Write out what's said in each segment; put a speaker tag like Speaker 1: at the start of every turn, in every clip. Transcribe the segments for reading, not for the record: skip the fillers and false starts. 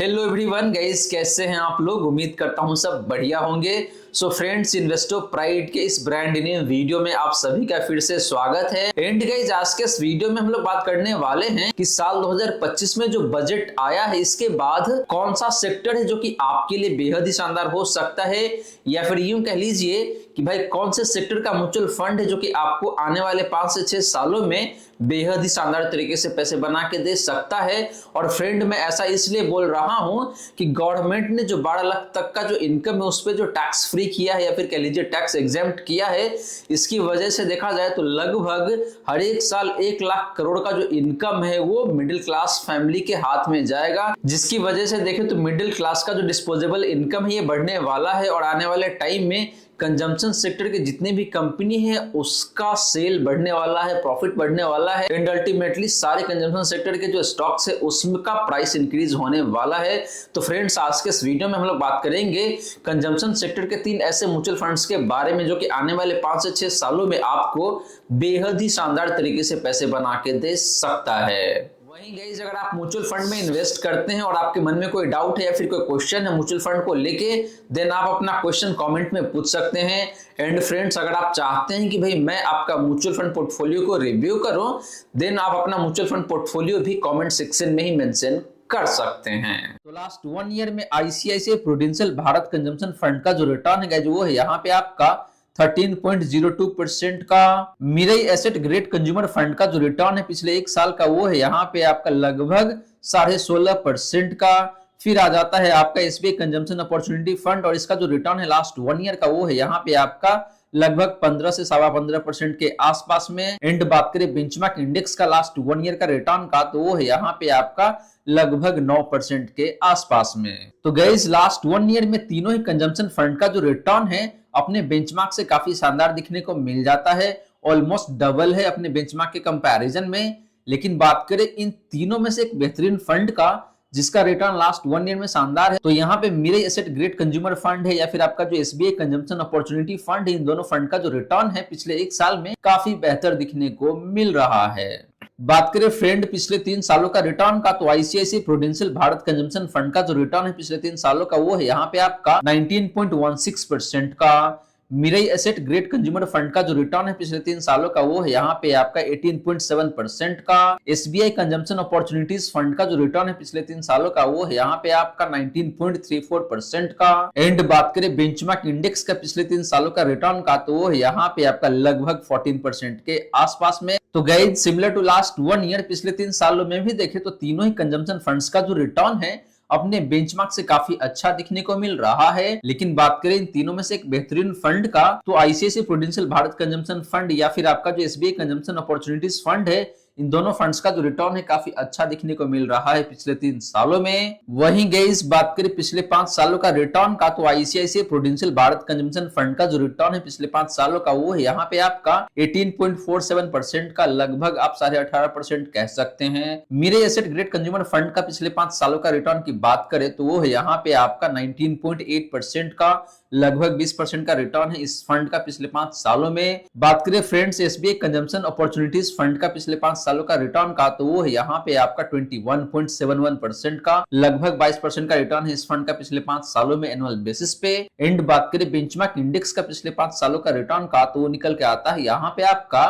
Speaker 1: Hello everyone guys, कैसे हैं आप लोग। उम्मीद करता हूं सब बढ़िया होंगे। सो फ्रेंड्स, इन्वेस्टो प्राइड के इस ब्रांड न्यू वीडियो में आप सभी का फिर से स्वागत है। एंड गाइस, आज के इस वीडियो में हम लोग बात करने वाले हैं कि साल 2025 में जो बजट आया है इसके बाद कौन सा सेक्टर है जो कि आपके लिए बेहद ही शानदार हो सकता है, या फिर यूं कह लीजिए कि भाई कौन से सेक्टर का म्यूचुअल फंड है जो कि आपको आने वाले 5 से 6 सालों में बेहद ही शानदार तरीके से पैसे बना के दे सकता है। और फ्रेंड, मैं ऐसा इसलिए बोल रहा हूं कि गवर्नमेंट ने जो 12 लाख तक का जो इनकम है उस पर जो टैक्स फ्री किया है या फिर कह लीजिए टैक्स एग्जेम्प्ट किया है, इसकी वजह से देखा जाए तो लगभग हर एक साल 1 लाख करोड़ का जो इनकम है वो मिडिल क्लास फैमिली के हाथ में जाएगा, जिसकी वजह से देखें तो मिडिल क्लास का जो डिस्पोजेबल इनकम है ये बढ़ने वाला है। और आने वाले टाइम में कंजम्पशन सेक्टर के जितने भी कंपनी है उसका सेल बढ़ने वाला है, प्रॉफिट बढ़ने वाला है, एंड अल्टीमेटली सारे कंजम्पशन सेक्टर के जो स्टॉक्स है उसका प्राइस इंक्रीज होने वाला है। तो फ्रेंड्स, आज के इस वीडियो में हम लोग बात करेंगे कंजम्पशन सेक्टर के 3 ऐसे म्यूचुअल फंड्स के बारे में जो कि आने वाले 5 से 6 सालों में आपको बेहद ही शानदार तरीके से पैसे बना के दे सकता है। वहीं गाइस, अगर आप म्यूचुअल फंड में इन्वेस्ट करते हैं और आपके मन में कोई डाउट है या फिर कोई क्वेश्चन है म्यूचुअल फंड को लेके, देन आप अपना क्वेश्चन कमेंट में पूछ सकते हैं। एंड फ्रेंड्स, अगर आप चाहते हैं कि भाई मैं आपका म्यूचुअल फंड पोर्टफोलियो को रिव्यू करूं, देन आप अपना म्यूचुअल फंड पोर्टफोलियो भी कमेंट सेक्शन में ही मेंशन कर सकते हैं। तो लास्ट 1 ईयर में ICICI prudential Bharat consumption fund का जो रिटर्न है गाइस वो है यहाँ पे आपका 13.02% का। Mirae asset great consumer fund का जो रिटर्न है पिछले 1 साल का वो है यहाँ पे आपका लगभग 16.5% का। फिर आ जाता है आपका एसबीआई कंजम्पशन अपॉर्चुनिटी फंड और इसका जो रिटर्न है लास्ट 1 ईयर का वो है यहाँ पे आपका लगभग 15 से 15.25% के आसपास में। एंड बात करें बेंचमार्क इंडेक्स का लास्ट 1 ईयर का रिटर्न का, तो वो है यहाँ पे आपका लगभग 9% के आसपास में। तो गाइस, लास्ट 1 ईयर में तीनों ही कंजम्पशन फंड का जो रिटर्न है अपने बेंचमार्क से काफी शानदार दिखने को मिल जाता है, ऑलमोस्ट डबल है अपने बेंचमार्क के कंपैरिजन में। लेकिन बात करें इन तीनों में से एक बेहतरीन फंड का जिसका रिटर्न लास्ट 1 ईयर में शानदार है, तो यहाँ पे Mirae asset great consumer fund है या फिर आपका जो एसबीआई कंजम्पशन अपॉर्चुनिटी फंड है, इन दोनों फंड का जो रिटर्न है पिछले 1 साल में काफी बेहतर दिखने को मिल रहा है। बात करें फ्रेंड पिछले 3 सालों का रिटर्न का, तो ICICI prudential Bharat consumption fund का जो रिटर्न है पिछले 3 सालों का वो है यहाँ पे आपका 19.16% का। Mirae asset great consumer fund का जो रिटर्न है पिछले 3 सालों का वो है यहाँ पे आपका 18.7% का। एसबीआई कंजम्पशन अपॉर्चुनिटीज फंड का जो रिटर्न है पिछले 3 सालों का वो है यहाँ पे आपका 19.34% का। एंड बात करें बेंचमार्क इंडेक्स का पिछले 3 सालों का रिटर्न का, तो वो है यहाँ पे आपका लगभग 14% के आसपास में। तो guys, similar to last 1 year पिछले 3 सालों में भी देखे तो तीनों ही कंजम्पशन फंड्स का जो रिटर्न है अपने बेंचमार्क से काफी अच्छा दिखने को मिल रहा है। लेकिन बात करें इन तीनों में से एक बेहतरीन फंड का, तो ICICI prudential Bharat consumption fund या फिर आपका जो एसबीआई कंजम्पशन अपॉर्चुनिटीज फंड है, इन दोनों फंड्स का जो रिटर्न है काफी अच्छा दिखने को मिल रहा है पिछले 3 सालों में। वहीं गाइस, बात करें पिछले 5 सालों का रिटर्न का, तो ICICI prudential Bharat consumption fund का जो रिटर्न है पिछले 5 सालों का वो है यहाँ पे आपका 18.47% का, लगभग आप 18.5% कह सकते हैं। Mirae asset great consumer fund का पिछले 5 सालों का रिटर्न की बात करें तो वो है यहाँ पे आपका 19.8% का, लगभग 20% का रिटर्न है इस फंड का पिछले 5 सालों में। बात करें friends SBI consumption opportunities fund का पिछले 5 सालों का रिटर्न का, तो वो है यहाँ पे आपका 21.71% का, लगभग 22% का रिटर्न है इस फंड का पिछले 5 सालों में एनुअल बेसिस पे। एंड बात करें बेंचमार्क इंडेक्स का पिछले 5 सालों का रिटर्न का, तो वो निकल के आता है यहाँ पे आपका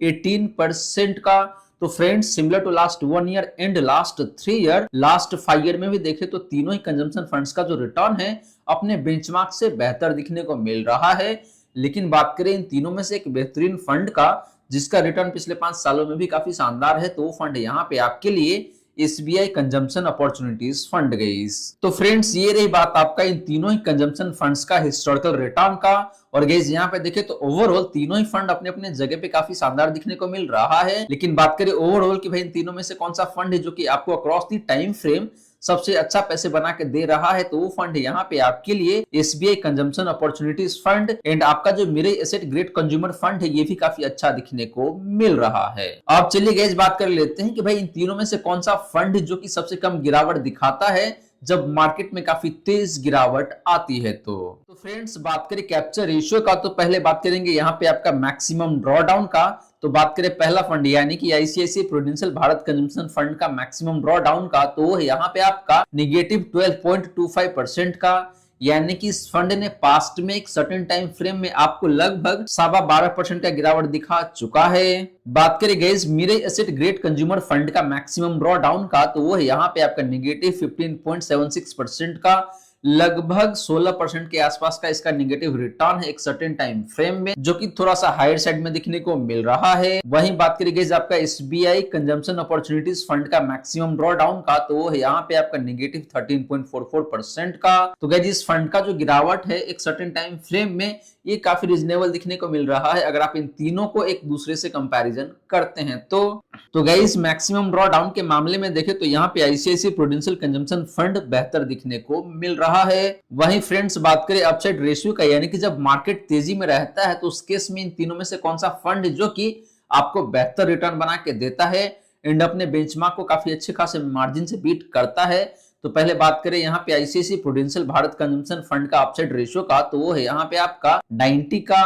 Speaker 1: 18% का। तो friends, similar to last 1 year and last 3 year, last 5 year में भी देखें तो तीनों ही कंजम्पशन फंड्स का जो रिटर्न है अपने बेंचमार्क से बेहतर दिखने को मिल रहा है। लेकिन बात करें इन तीनों में से एक बेहतरीन फंड का जिसका रिटर्न पिछले 5 सालों में भी काफी शानदार है, तो वो फंड है यहाँ पे आपके लिए SBI consumption opportunities fund guys. तो फ्रेंड्स, ये रही बात आपका इन तीनों ही कंजम्पशन फंड्स का हिस्टोरिकल रिटर्न का। और गाइस, यहाँ पे देखें तो ओवरऑल तीनों ही फंड अपने अपने जगह पे काफी शानदार दिखने को मिल रहा है। लेकिन बात करें ओवरऑल कि भाई इन तीनों में से कौन सा फंड है जो कि आपको अक्रॉस दी टाइम फ्रेम सबसे अच्छा पैसे बना के दे रहा है, तो वो फंड है यहाँ पे आपके लिए SBI consumption opportunities fund. And आपका जो Mirae asset great consumer fund है ये भी काफी अच्छा दिखने को मिल रहा है। अब चलिए गाइस, बात कर लेते हैं कि भाई इन तीनों में से कौन सा फंड जो कि सबसे कम गिरावट दिखाता है जब मार्केट में काफी तेज गिरावट आती है। तो फ्रेंड्स, बात करें कैप्चर रेशियो का, तो पहले बात करेंगे यहाँ पे आपका मैक्सिमम ड्रॉडाउन का। तो बात करें पहला फंड यानी कि ICICI prudential Bharat consumption fund का मैक्सिमम ड्रॉ डाउन का, तो वो यहाँ पे आपका निगेटिव 12.25% का, यानी कि इस फंड ने पास्ट में एक सर्टेन टाइम फ्रेम में आपको लगभग 12.25% का गिरावट दिखा चुका है। बात करें guys mirror Asset great consumer fund का मैक्सिमम ड्रॉ डाउन का, तो वो है यहाँ पे आपका निगेटिव 15.76% का, लगभग 16% के आसपास का इसका निगेटिव रिटर्न है एक सर्टेन टाइम फ्रेम में, जो कि थोड़ा सा हायर साइड में दिखने को मिल रहा है। वहीं बात करिए गाइस आपका एसबीआई कंजम्पशन अपॉर्चुनिटीज फंड का मैक्सिमम ड्रॉ डाउन का, तो वो है यहाँ पे आपका निगेटिव 13.44% का। तो गाइस इस फंड का जो गिरावट है एक सर्टेन टाइम फ्रेम में ये काफी रीजनेबल दिखने को मिल रहा है अगर आप इन तीनों को एक दूसरे से कंपैरिजन करते हैं तो गाइस मैक्सिमम ड्रॉ डाउन के मामले में देखें तो यहाँ पे आईसीआईसीआई प्रूडेंशियल कंजम्पशन फंड बेहतर दिखने को मिल रहा है। वहीं फ्रेंड्स बात करें अपसाइड रेशियो का, यानी कि जब मार्केट तेजी में रहता है तो उस केस में इन तीनों में से कौन सा फंड जो कि आपको बेहतर रिटर्न बना के देता है एंड अपने बेंचमार्क को काफी अच्छे खासे मार्जिन से बीट करता है। तो पहले बात करें यहाँ पे ICICI prudential Bharat consumption fund का अपसाइड रेशियो का, तो वो है यहाँ पे आपका 90 का।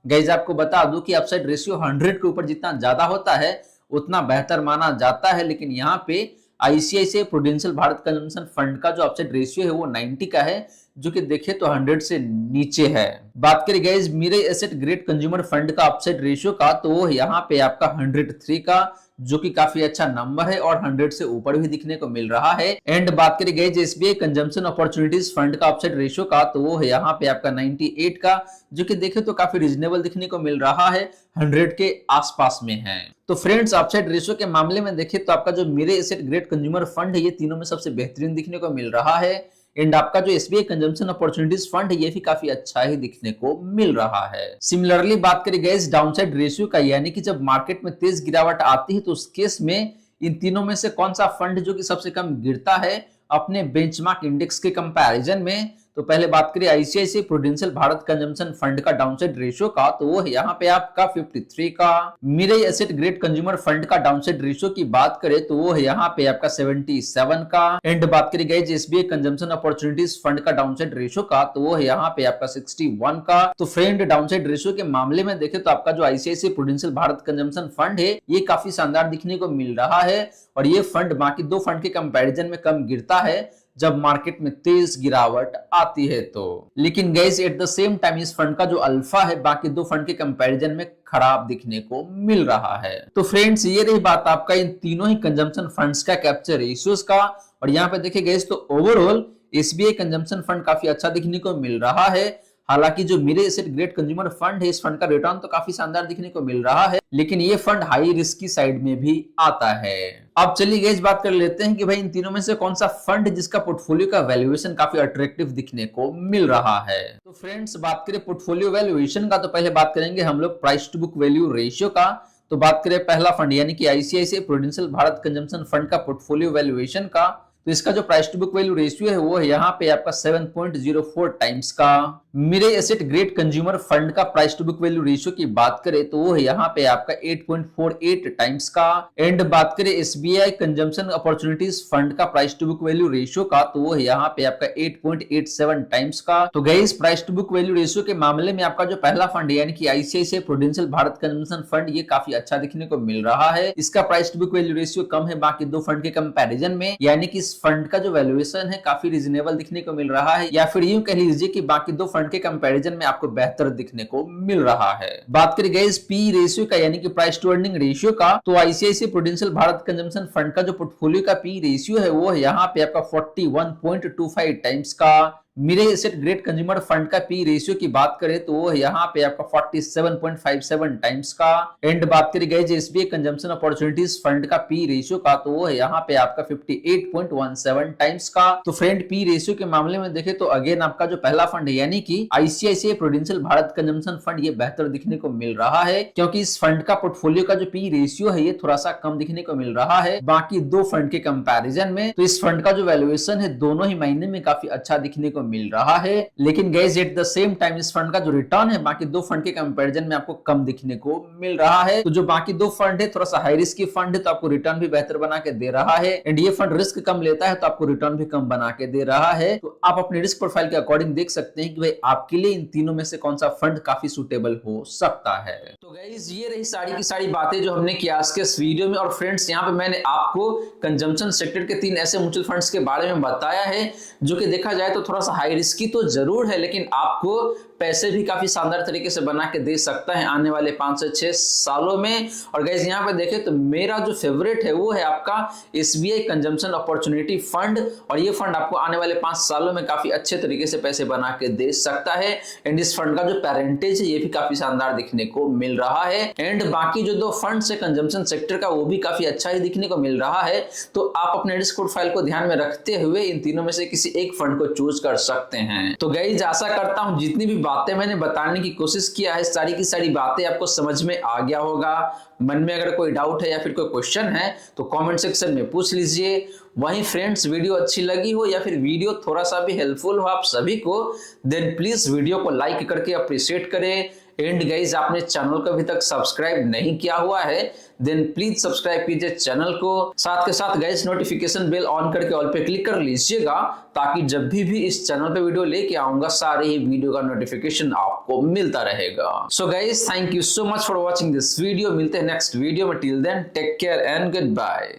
Speaker 1: गाइस आपको बता दूं कि अपसाइड रेशियो 100 के ऊपर जितना ज्यादा होता है उतना बेहतर माना जाता है, लेकिन यहाँ पे ICICI prudential Bharat consumption fund का जो अपसाइड रेशियो है वो 90 का है, जो कि देखें तो 100 से नीचे है। बात करें guys mirror Asset great consumer fund का अपसाइड रेशियो का, तो वो यहाँ पे आपका 103 का, जो कि काफी अच्छा नंबर है और 100 से ऊपर भी दिखने को मिल रहा है। एंड बात करें guys SBI consumption opportunities fund का अपसाइड रेशियो का, तो वो है यहाँ पे आपका 98 का, जो कि देखें तो काफी रीजनेबल दिखने को मिल रहा है, 100 के आसपास में है। तो फ्रेंड्स अपसाइड रेशियो के मामले में देखें तो आपका जो mirror Asset great consumer fund है ये तीनों में सबसे बेहतरीन दिखने को मिल रहा है। एंड आपका जो एसबीआई कंजम्पशन अपॉर्चुनिटीज फंड है ये भी काफी अच्छा ही दिखने को मिल रहा है। सिमिलरली बात करें गाइस डाउनसाइड रेशियो का, यानी कि जब मार्केट में तेज गिरावट आती है तो उस केस में इन तीनों में से कौन सा फंड जो कि सबसे कम गिरता है अपने बेंचमार्क इंडेक्स के कंपैरिजन में। तो पहले बात करें ICICI prudential Bharat consumption fund का डाउनसाइड रेशियो का, तो वो है यहाँ पे आपका 53 का। Mirae Asset great consumer fund का डाउनसाइड रेशियो की बात करें तो वो है यहाँ पे आपका 77 का। एंड बात करें guys SBI consumption opportunities fund का डाउनसाइड रेशियो का, तो वो है यहाँ पे आपका 61 का। तो फ्रेंड डाउनसाइड रेशियो के मामले में देखें तो आपका जो ICICI prudential Bharat consumption fund है ये काफी शानदार दिखने को मिल रहा है और ये फंड बाकी दो फंड के कंपैरिजन में कम गिरता है जब मार्केट में तेज गिरावट आती है तो। लेकिन guys at the same time इस फंड का जो अल्फा है बाकी दो फंड के कंपैरिजन में खराब दिखने को मिल रहा है। तो फ्रेंड्स ये रही बात आपका इन तीनों ही कंजम्पशन फंड्स का कैप्चर रेशियोज का, और यहाँ पे देखे गाइस तो ओवरऑल एसबीआई कंजम्पशन फंड काफी अच्छा दिखने को मिल रहा है। हालांकि जो mirror Asset great consumer fund है इस फंड का रिटर्न तो काफी शानदार दिखने को मिल रहा है, लेकिन ये फंड हाई रिस्क की साइड में भी आता है। अब चलिए गाइस बात कर लेते हैं कि भाई इन तीनों में से कौन सा फंड जिसका पोर्टफोलियो का वैल्यूएशन काफी अट्रैक्टिव दिखने को मिल रहा है। तो फ्रेंड्स बात करें पोर्टफोलियो वैल्यूएशन का, तो पहले बात करेंगे हम लोग price to book value ratio का। तो बात करें पहला फंड यानी कि ICICI prudential Bharat consumption fund का पोर्टफोलियो वैल्यूएशन का, तो इसका जो price to book value ratio है वो है यहाँ पे आपका 7.04 टाइम्स का। Mirae Asset great consumer fund का price to book value ratio की बात करें तो वो है यहाँ पे आपका 8.48 टाइम्स का। एंड बात करें एसबीआई कंजम्पशन अपॉर्चुनिटीज फंड का price to book value ratio का, तो वो है यहाँ पे आपका 8.87 टाइम्स का। तो guys price to book value ratio के मामले में आपका जो पहला फंड यानी कि ICICI prudential Bharat consumption fund ये काफी अच्छा दिखने को मिल रहा है। इसका प्राइस टू बुक वैल्यू रेशियो कम है बाकी दो फंड के कंपैरिजन में, यानी कि इस फंड का जो वैल्यूएशन है काफी रीजनेबल दिखने को मिल रहा है, या फिर यूं कह लीजिए कि बाकी दो फंड के कंपैरिजन में आपको बेहतर दिखने को मिल रहा है। बात करें गाइस पी रेशियो का यानी कि प्राइस टू अर्निंग रेशियो का, तो ICICI prudential Bharat consumption fund का जो पोर्टफोलियो का पी रेशियो है वो है यहाँ पे आपका 41.25 टाइम्स का। Mirae Asset great consumer fund का पी रेशियो की बात करें तो वो है यहाँ पे आपका 47.57 टाइम्स का। एंड बात करें guys SBI consumption opportunities fund का पी रेशियो का, तो वो है यहाँ पे आपका 58.17 टाइम्स का। तो फ्रेंड पी रेशियो के मामले में देखें तो अगेन आपका जो पहला फंड है यानी कि ICICI prudential Bharat consumption fund ये बेहतर दिखने को मिल रहा है, क्योंकि इस फंड का पोर्टफोलियो का जो पी रेशियो है ये थोड़ा सा कम दिखने को मिल रहा है बाकी दो फंड के कंपैरिजन में। तो इस फंड का जो वैल्यूएशन है दोनों ही महीने में काफी अच्छा दिखने को मिल रहा है। लेकिन guys at the same time इस फंड का जो रिटर्न है बाकी दो फंड के कंपैरिजन में आपको कम दिखने को मिल रहा है। तो जो बाकी दो फंड है थोड़ा सा हाई रिस्क की फंड है तो आपको रिटर्न भी बेहतर बना के दे रहा है, एंड ये फंड रिस्क कम लेता है तो आपको रिटर्न भी कम बना के दे रहा है। तो आप अपने रिस्क प्रोफाइल के अकॉर्डिंग देख सकते हैं कि भाई आपके लिए इन तीनों में से कौन सा फंड काफी सुटेबल हो सकता है। तो गाइस ये रही सारी की सारी बातें जो हमने किया आज के इस वीडियो में। और फ्रेंड्स यहाँ पे मैंने आपको कंजम्पशन सेक्टर के 3 ऐसे म्यूचुअल फंड्स के बारे में बताया है जो कि देखा जाए तो थोड़ा सा हाई रिस्की तो जरूर है, लेकिन आपको पैसे भी काफी शानदार तरीके से बना के दे सकता है आने वाले 5 से 6 सालों में। और गाइस यहाँ पे देखें तो मेरा जो फेवरेट है वो है आपका SBI कंजम्पशन अपॉर्चुनिटी फंड, और ये फंड आपको आने वाले 5 सालों में काफी अच्छे तरीके से पैसे बना के दे सकता है। एंड इस फंड का जो पेरेंटेज है ये भी काफी शानदार दिखने को मिल रहा है। एंड बाकी जो 2 फंड्स है कंजम्पशन सेक्टर का वो भी काफी अच्छा ही दिखने को मिल रहा है। तो आप अपने रिस्क प्रोफाइल को ध्यान में रखते हुए इन तीनों में से किसी एक फंड को चूज कर सकते हैं। तो गाइस आशा करता हूं जितनी भी बातें मैंने बताने की कोशिश किया है सारी की सारी बातें आपको समझ में आ गया होगा। मन में अगर कोई डाउट है या फिर कोई क्वेश्चन है तो कमेंट सेक्शन में पूछ लीजिए। वहीं फ्रेंड्स वीडियो अच्छी लगी हो या फिर वीडियो थोड़ा सा भी हेल्पफुल हो आप सभी को, देन प्लीज वीडियो को लाइक करके अप्रिशिएट करें। एंड गाइज आपने चैनल को अभी तक सब्सक्राइब नहीं किया हुआ है देन प्लीज सब्सक्राइब कीजिए चैनल को। साथ के साथ गाइज नोटिफिकेशन बेल ऑन करके ऑल पे क्लिक कर लीजिएगा ताकि जब भी इस चैनल पे वीडियो लेके आऊंगा सारे ही वीडियो का नोटिफिकेशन आपको मिलता रहेगा। So guys thank you so much for watching this video. मिलते हैं नेक्स्ट वीडियो में, till then take care and good bye.